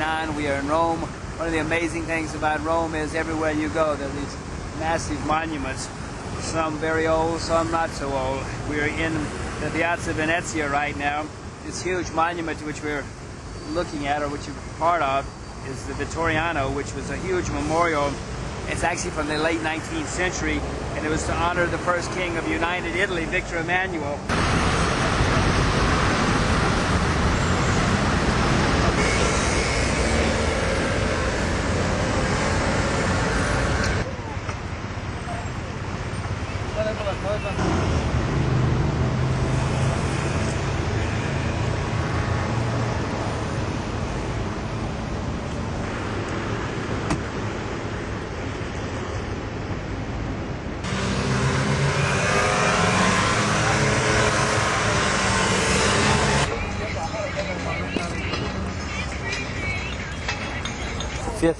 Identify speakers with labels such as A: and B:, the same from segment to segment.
A: 1999. We are in Rome. One of the amazing things about Rome is everywhere you go, there are these massive monuments, some very old, some not so old. We're in the Piazza Venezia right now. This huge monument which we're looking at, or which you're part of, is the Vittoriano, which was a huge memorial. It's actually from the late 19th century, and it was to honor the first king of United Italy, Victor Emmanuel.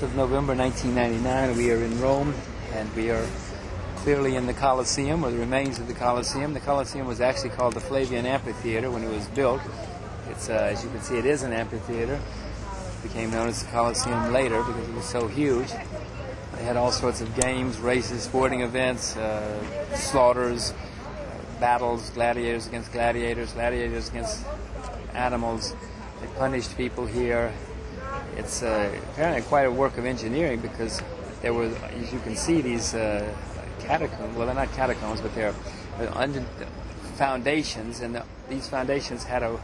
A: of November 1999, we are in Rome, and we are clearly in the Colosseum, or the remains of the Colosseum. The Colosseum was actually called the Flavian Amphitheater when it was built. It's, as you can see, it is an amphitheater. It became known as the Colosseum later because it was so huge. They had all sorts of games, races, sporting events, slaughters, battles, gladiators against gladiators, gladiators against animals. They punished people here. It's apparently quite a work of engineering, because there were, as you can see, these catacombs. Well, they're not catacombs, but they're under foundations, and these foundations had a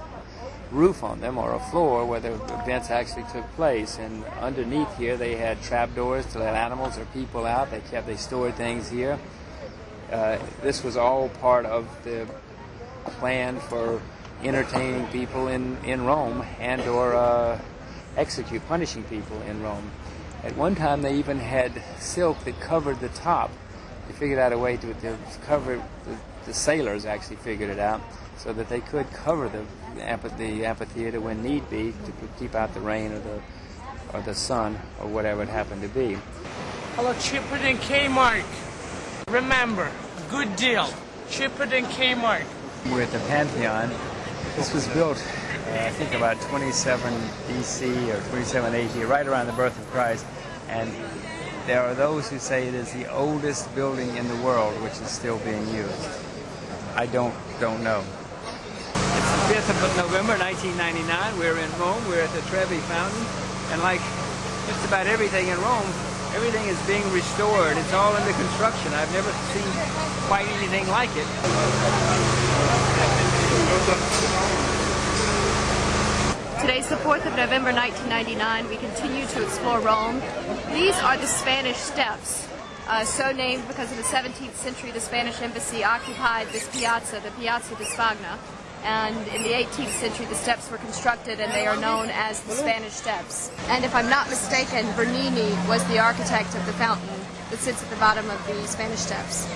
A: roof on them, or a floor, where the events actually took place. And underneath here, they had trapdoors to let animals or people out. They stored things here. This was all part of the plan for entertaining people in Rome, and or punishing people in Rome. At one time, they even had silk that covered the top. They figured out a way to cover, the sailors actually figured it out, so that they could cover the amphitheater when need be, to keep out the rain or the sun or whatever it happened to be.
B: Hello, cheaper than Kmart. Remember, good deal. Cheaper than Kmart.
A: We're at the Pantheon. This was built I think about 27 BC or 27 AD, right around the birth of Christ. And there are those who say it is the oldest building in the world which is still being used. I don't know. It's the 5th of November 1999. We're in Rome. We're at the Trevi Fountain. And like just about everything in Rome, everything is being restored. It's all under construction. I've never seen quite anything like it.
C: Today's the 4th of November 1999. We continue to explore Rome. These are the Spanish Steps, so named because in the 17th century the Spanish embassy occupied this piazza, the Piazza di Spagna, and in the 18th century the steps were constructed and they are known as the Spanish Steps. And if I'm not mistaken, Bernini was the architect of the fountain that sits at the bottom of the Spanish Steps.